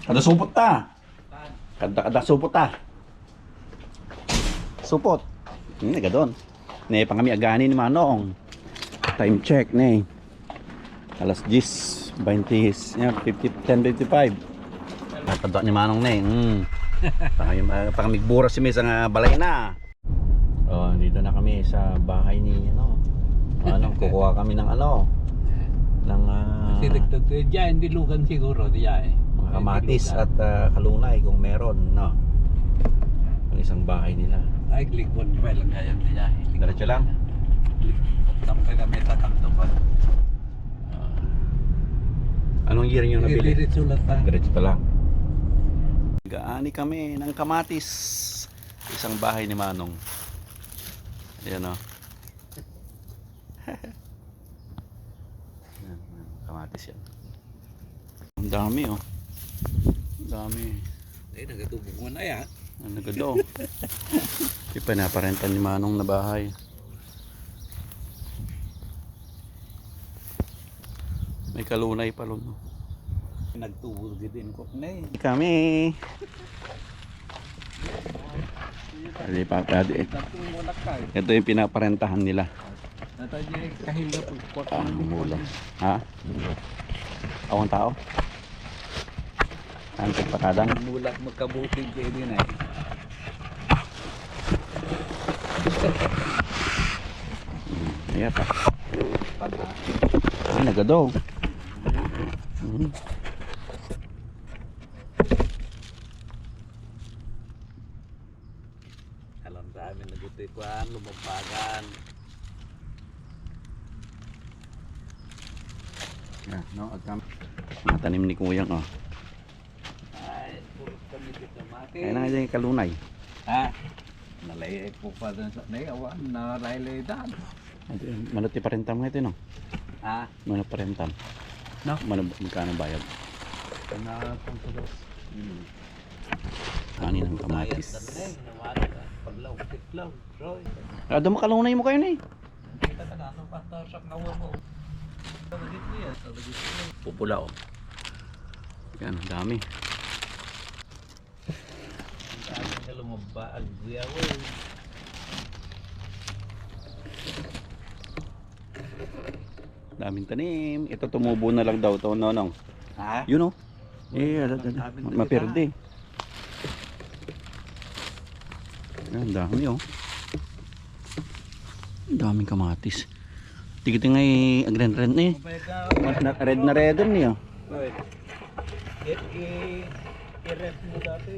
Kada supot ta. Kada supot ta. Supot. Nga doon. Ne pang kami agani ni Manong. Time check ne. Alas 10, 20, 10:55. Tadwa ni Manong ne. Pang migbura si Miss ang balay na. Oh, dito na kami sa bahay ni kukuha kami ng ng Kasi dagdag diyan, hindi lugan siguro diyan. mga kamatis at kalunay kung meron, no. Ang isang bahay nila. Ay, likod pa lang ngayon diyan. Diretso lang. Sampai kami tatamto pa. Anong year yung nabili? Diretso lang pa. Diretso pa lang. Gaani kami ng kamatis. Isang bahay ni Manong. Ayan o. Kamatis yan. Ang dami oh. Ang dami. Ay, nagatubog mo na yan. Ang nagado. Ipinaparenta ni Manong na bahay. May kalunay pa lun. Nagtubog din ko na eh. Kami. Ito yung pinaparentahan nila. Natadya kahilo pagkuha ka ng Mula. Ha? Awang tao? Ang pagpakadang? Mulak magkabuting kayo din eh. Ayan pa. Ay, nagado. Alam sa amin nagutikuan, lumampagan. Yan, no? Mga tanim ni Kuyang, oh. Ay, puro kami dito mati. Kaya na yung kalunay. Ha? Nalay po pa dun sa nayawan, nalaylay dan. Manuti parentam nga ito, no? Ha? Manuti parentam. No? Magkano bayad? Kanakang tulos. Kanin ng kamatis. Paglaw, tiklaw, Roy. Kada mo kalunay mo kayo na eh. Kita ka na, anong pantasak na mo. Pupula, oh. Yan, ang dami. Sabi ka lumabaag, buyaw eh. Daming tanim. Ito tumubo na lang daw to, Nonong. Ha? Yun, oh. Maperde. Yan, dami, oh. Ang daming kamatis. Tigit nga agren-ren eh. Red na red niyo. I-rep mo dati.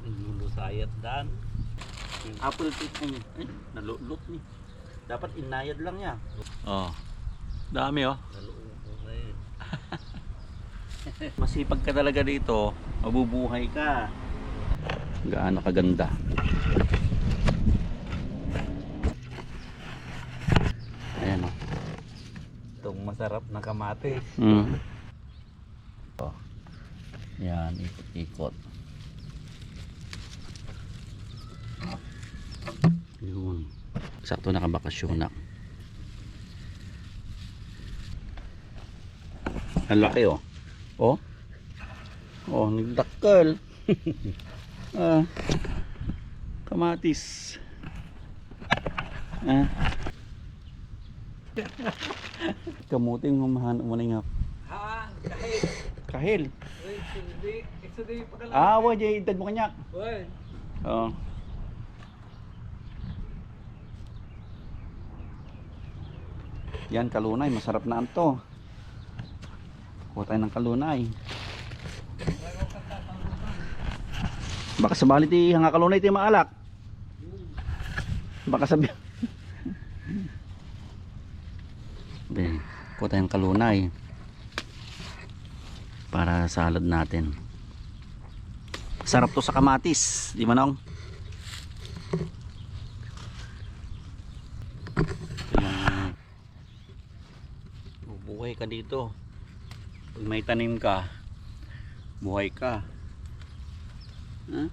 Lulusayat dan. Apple tea nalulot ni. Dapat inayad lang niya. Oh. Dami oh. Masipag ka talaga dito, mabubuhay ka. Gaano kaganda. Ayan oh. Itong masarap na kamatis. Oh. Yan, ikot-ikot. Yun. Sakto nakabakasyon na. Ang laki oh. Oh. Oh, nagdakkel. Kamatis. Kamuting humahan umaling nga. Ha? Kahit. Kahil. Uy, sudi pagkala. Wa jay idad mo kanyak. Uy. Oh. Yan kalunay, masarap na anto. Kuha tayo ng kalunay. Baka sabali ti hanga kalunay ti maalak. Baka sabi. Then, kuha tayong kalunay para salad natin. Sarap to sa kamatis, di ba nong? Bubuhay ka dito. Pag may tanim ka, buhay ka. Huh?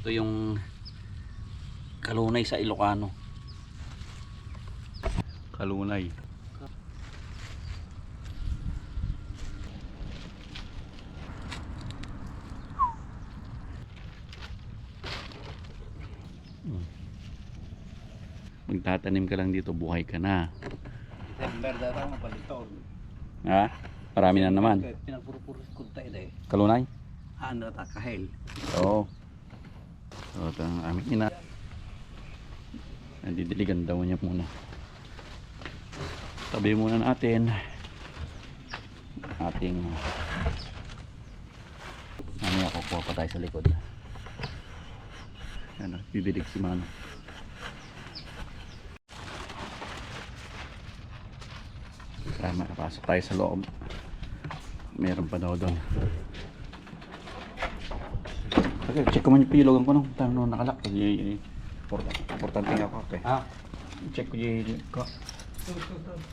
Ito yung kalunay sa Ilocano. kalunay. Magtatanim ka lang dito, buhay ka na. December datang mapalitol. Ha? Marami na naman. Pinagpurupurus ko tayo dahil. Kalunay? Ano ta kahel. Oo. So, ito ang aming ina. Didiligan daw niya muna. Tabi muna natin ating mamaya kukuha pa tayo sa likod. Yan, didilig si Mano. Makapasok tayo sa loob. Meron pa daw doon. Okay, check ko man yung pilogan ko nung tanong nakalak. Importante nga ako. Okay. Ah. Check ko yung ko.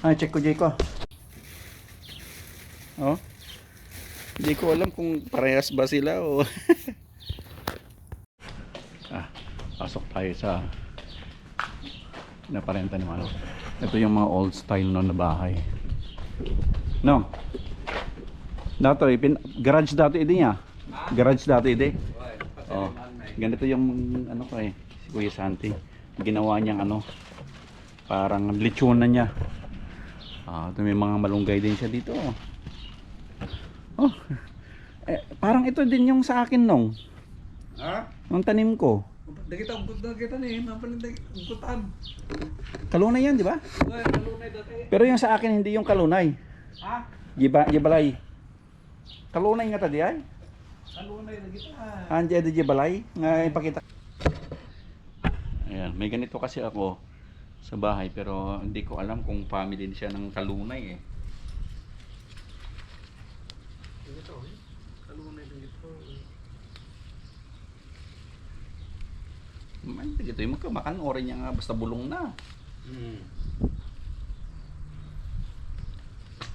Ay, check ko yung ko. Oh. Hindi ko alam kung parehas ba sila o. Pasok tayo sa naparenta ni Mano. Ito yung mga old style no na bahay. No. Dato garage dati ide niya. Garage dati ide. Oh. Ganito yung ano ko si Kuya Santi. Ginawa niyang parang lechonan niya. Ito may mga malunggay din siya dito. Oh. Parang ito din yung sa akin nung. Ha? Ang tanim ko. Nakita ni mapalindag ungkutan. Kalunay yan, di ba? Kalunay dati. Pero yung sa akin hindi yung kalunay. Ha? Gibalay. Kalunay nga tadi ay. Kalunay na kita. Anje di gibalay nga ipakita. Ayan, may ganito kasi ako sa bahay pero hindi ko alam kung family siya ng kalunay eh. Ito, kalunay na ito. Man, dito yung magkamakan orin niya nga basta bulong na.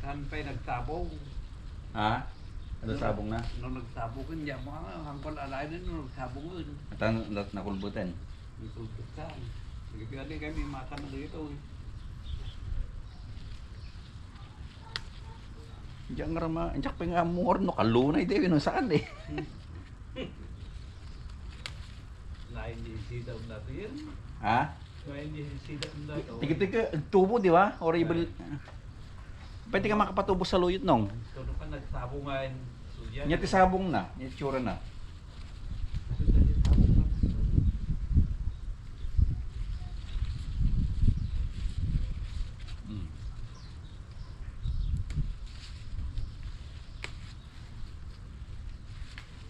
Sampay nagsabong. Ha? Ano sabong na? Nung nagsabong kan, diyan mo hangkol alay na nung nagsabong yun. At nakulbutan. Nagsulbutan. Nagkikali kami makan na dito. Diyan nga rama, diyan pa nga more no kalunay din no saan eh. Lain di sidaw natin. Ha? Lain di sidaw natin. Tigit-tigit tubo di ba? Horrible. Pwede ka makapatubo sa luyot nong. Tuno ka nagsabungan. Nya ti sabong na, nya tsura na.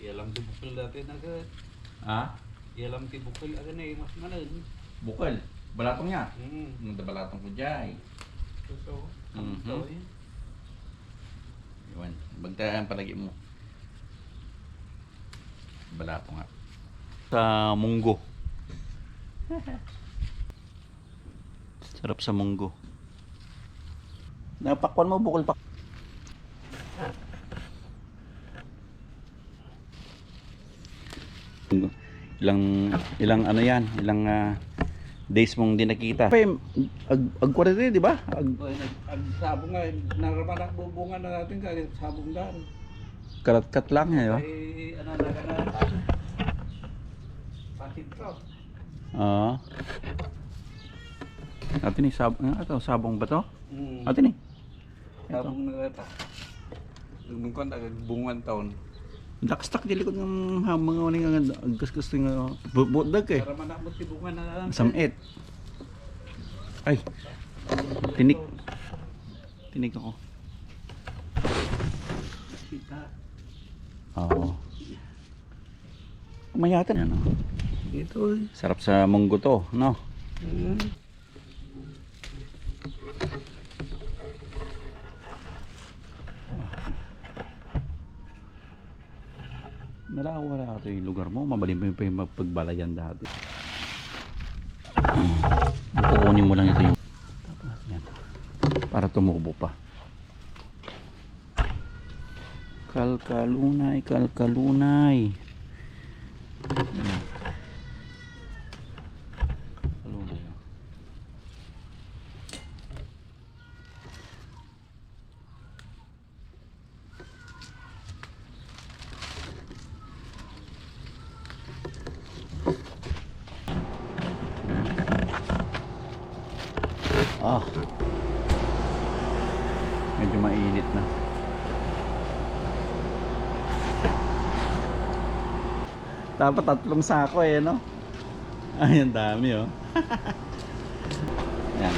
Ialam ti bukil dati agad. Ha? Ialam ti bukil agad na mas manan. Bukal. Balatong niya. Hmm. Nung balatong ko jay. So, Mhm. Iwan, bagtaan palagi mo. Balatong nga. Sa munggo. Sarap sa munggo. Napakwan mo bukol pa. Ilang ano yan, ilang days mong di nakita. Agkwarte di ba? Ang sabong nga, naraman bubungan na natin kahit sabong dan. Karat-kat lang yan, di ba? Ay, ano na ka na. Patin ko. Oo. Atin ni sabong ba to? Hmm. Atin ni. Sabong na ito. Lungkon agad bungan taon. Dakstak di likod ng mga uning nga agkas-kas nga budag eh. Naraman mo si bungan na. Samit. Ay. Tinik. Tinik ako. Sita. Oo. Mayatan yan. Ito. Sarap sa munggo to, no? Wala ito yung lugar mo. Mabalim pa yung pagbalayan dati. Kukunin mo lang ito yung yan. Para tumubo pa. Kalkalunay, kalkalunay. Kalunay. Ah. Medyo mainit na. Dapat 3 sako eh, no? Ay, ang dami oh. Yan.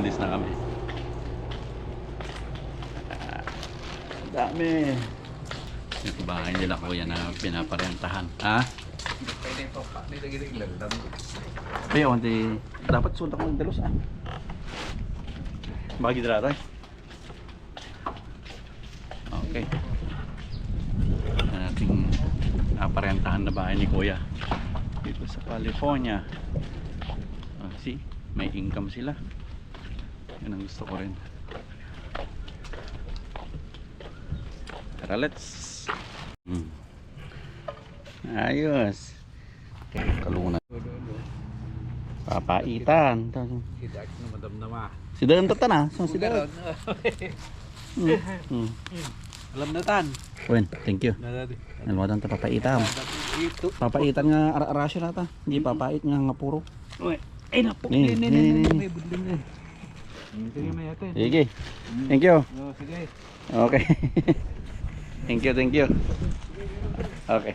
Alis na kami. Dami. Ito bahay nila kuya na pinaparentahan. Ha? Pwede ito pa. Dito lang. Pero hindi. Dapat sunta ko ng dalos ah. Bagi dala tayo. Okay. Ating naparentahan na bahay ni kuya. Dito sa California. See? May income sila. Yan ang gusto ko rin. Tara, let's. Ayos. Kalungan. Papaitan. Hidak na madam na ma. Si Dan tatan ah. So, si Dan. Alam na tan. Wen, thank you. Nalwadan ta papaitan. Ito. Papaitan nga arasyo na ta. Hindi papait nga puro. Ay napo. Ni. May budling na. Sige may ate. Sige. Thank you. Sige. Okay. Thank you. Okay.